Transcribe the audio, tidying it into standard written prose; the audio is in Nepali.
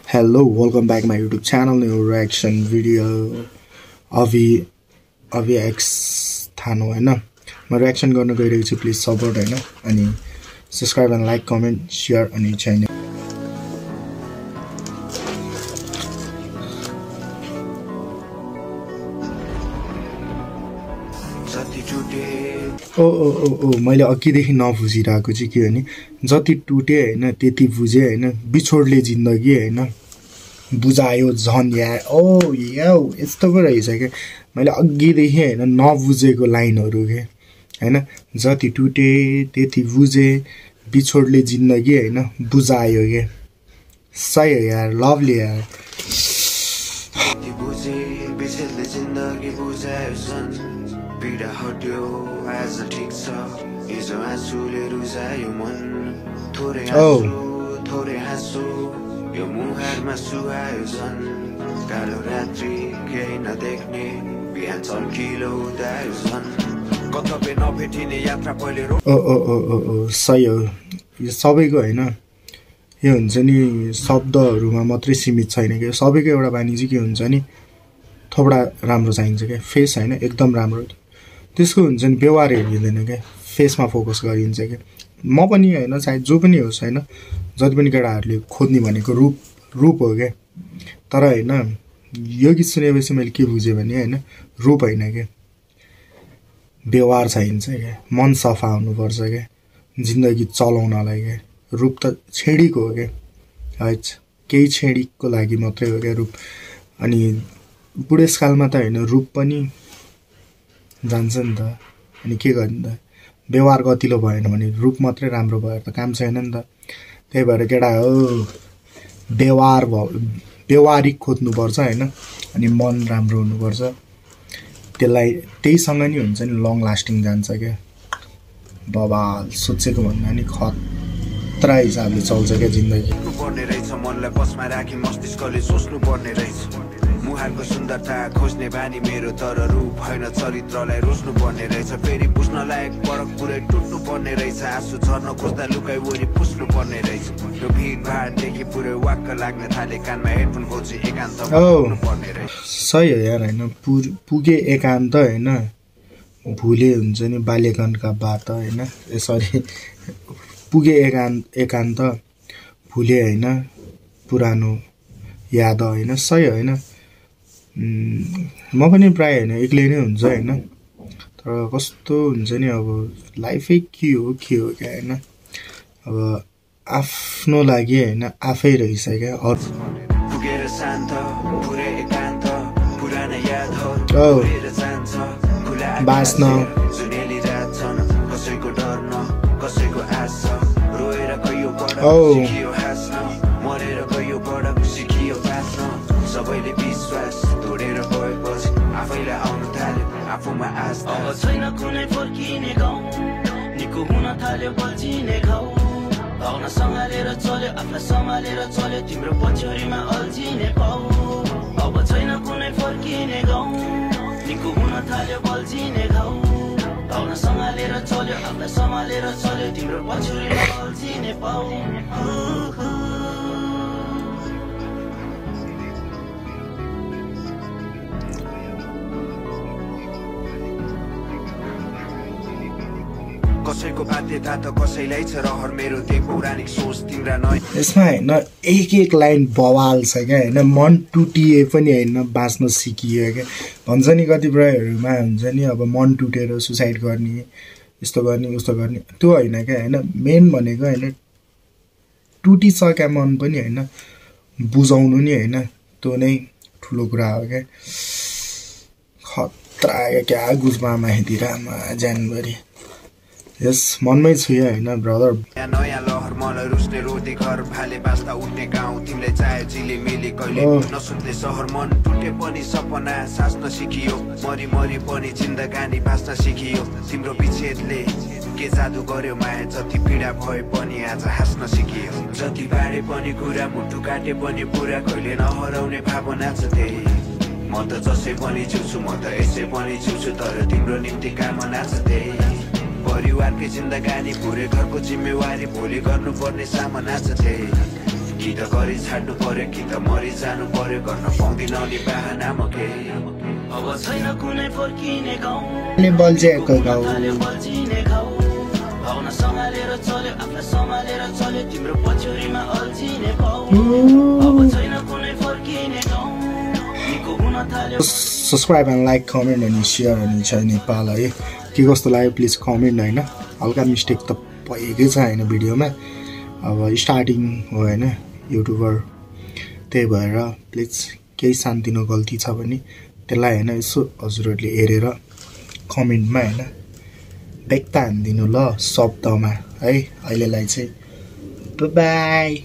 Hello, welcome back my YouTube channel. New reaction video Avi X Thano हैन म रिएक्सन गर्न गइरहेको छु प्लिज सपोर्ट हैन अनि subscribe and like comment share अनि च्यानल ओ मैले अघिदेखि नबुझिरहेको चाहिँ के हो नि जति टुटे हैन त्यति बुझे हैन बिछोडले जिन्दगी हैन बुझायो झन् यार ओ याउ यस्तो पो रहेछ के मैले अघिदेखि हैन नबुझेको लाइनहरु के हैन जति टुटे त्यति बुझे बिछोडले जिन्दगी हैन बुझायो के सही हो यार लभली यार पीडा हट्यो आज ठीक छ हिजो आँसुले रुजायो मन थोरै आँसु थोरै हाँसो यो मुहारमा सुहायो झन् कालो रात्रि केही नदेख्ने बिहान चम्किलो उदायो झन् कतबे नभेटिने यात्रा पहिले ओ सही हो यो सबैको हैन यो हुन्छ नि शब्दहरुमा मात्रै सीमित छैन के सबैको एउटा बानी चाहिँ के हुन्छ नि थोडा राम्रो चाहिन्छ के फेस हैन एकदम राम्रो त्यसको हुन्छ नि व्यवहार हेरिदैन के फेसमा फोकस गरिन्छ के म पनि हैन चाहे जो पनि होस् हैन जति पनि केटाहरुले खोज्ने भनेको रूप हो के तर हैन यो गीत सुनेपछि मैले के बुझे भने हैन रूप हैन के व्यवहार चाहिन्छ के मन सफा हुनुपर्छ के जिन्दगी चलाउनलाई के रूप त छेडीको हो के हैट केही छेडीको लागि मात्रै हो के रूप अनि बुढेसकालमा त हैन रूप पनि जान्छ नि त अनि के गर्ने त व्यवहार गतिलो भएन भने रूप मात्रै राम्रो भएर त काम छैन नि त त्यही भएर केटा हो व्यवहारिक खोज्नु पर्छ हैन अनि मन राम्रो हुनु पर्छ त्यसलाई त्यहीसँग नि हुन्छ नि लङ लास्टिङ जान्छ के बबाल सोचेको भन्दा नि खतरा हिसाबले चल्छ के जिन्दगी पर्ने रहेछ मनलाई बसमा राखी मस्तिष्कले सोच्नु पर्ने रहेछ मुहारको सुन्दरता खोज्ने बानी मेरो तर रूप हैन चरित्रलाई रोज्नु पर्ने रहेछ फेरि बुझ्न लायक परक पुरै टुट्नु पर्ने रहेछ आँसु झर्न खोज्दा लुकाइ वरी पुस्नु पर्ने रहेछ यो भिडभाडदेखि पुरै वाक्क लाग्न थाले कानमा हेडफोन खोजी एकान्त पुग्नु पर्ने रहेछ सही हो यार हैन पुगे एकान्त हैन भुले हुन्छ नि बाल्यकालका बात हैन सरी पुगे एकान्त भुले हैन पुरानो याद हैन सही हैन म पनि प्राय हैन एक्लै नै हुन्छ हैन तर कस्तो हुन्छ नि अब लाइफै के हो के हैन अब आफ्नो लागि हैन आफै रहिछ के पुगेर शान्त पुरै एकान्त पुराना यादहरु पुरेर जान्छ खुला बास्न जुनेली रात छन् कसैको डर न कसैको आशा रोएर गयो पढ सिकियो हाँस्न मरेर गयो पढ सिकियो बाँच्न सबैले विश्वास तोडेर गएपछि आफैलाई आउनु थाल्यो आफूमा आस्था अब छैन कुनै फर्किने गाउँ निको हुन थाल्यो बल्झिने घाउ भावना सँगालेर चल्यो आफूलाई सम्हालेर चल्यो तिम्रो पछ्यौरीमा अल्झिने पाउ अब छैन कुनै फर्किने गाउँ निको हुन थाल्यो बल्झिने घाउ भावना सँगालेर चल्यो आफूलाई सम्हालेर चल्यो तिम्रो पछ्यौरीमा अल्झिने पाउ कसैको बाध्यता त कसैलाई छ रहर मेरो त्यही पौराणिक सोच तिम्रा नय यसमा हैन एक लाइन बवाल छ के हैन मन टुटिए पनि हैन बाँच्न सिकियो के भन्छ नि कतिपयहरुमा हुन्छ नि अब मन टुटेर सुसाइड गर्ने यस्तो गर्ने उस्तो गर्ने त्यो हैन के हैन मेन भनेको हैन टुटिसक्या मन पनि हैन बुझाउनु नि हैन त्यो नै ठुलो कुरा हो के खतरा क्या गुजबामा हेदिरामा जनवरी यस मनमै छु हैन ब्रदर नयाँ लहर मलाई रुस्ने रोटी घर भाले बास्ता उठ्ने गाउँ तिमीले चाहे जिले मिले कहिले नसुन्ने सहर मन टुटे पनि सपना सास्न सिकियो मरी मरी पनि जिन्दगानी बाँच्न सिकियो तिम्रो विच्छेदले के जादु गर्यो माया जति पीडा भए पनि आज हाँस्न सिकियो जति बाडे पनि कुरा मुटु काटे पनि पुरा कहिले नहराउने भावना छ त्यही म त जसै पनि जिउँछु म त यसै पनि जिउँछु तर तिम्रो निम्ति कामना छ त्यही परिवारकै जिन्दगानी पुरै घरको जिम्मेवारी भोलि गर्नुपर्ने सामना छ त्यही कि त गरी छाड्नु पर्यो कि त मरि जानु पर्यो गर्न पाउँदिन नि बहाना म के अब छैन कुनै फर्किने गाउँ अनि बल्झेको गाउँ बल्झिने गाउँ भावना सम्हालेर चल्यो आफूलाई सम्हालेर चल्यो तिम्रो पछ्यौरीमा अल्झिने पाउ अब छैन कुनै फर्किने गाउँ निको हुन थाल्यो सब्सक्राइब एन्ड लाइक कमेन्ट अनि सेयर अनि छ नेपाल है के कस्तो लाग्यो प्लिज कमेन्ट होइन हल्का मिस्टेक त भएकै छ होइन भिडियोमा अब स्टार्टिङ हो होइन युट्युबर त्यही भएर प्लिज केही सानतिनो गल्ती छ भने त्यसलाई होइन यसो हजुरहरूले हेरेर कमेन्टमा होइन व्यक्त हानिदिनु ल शब्दमा है अहिलेलाई चाहिँ बाई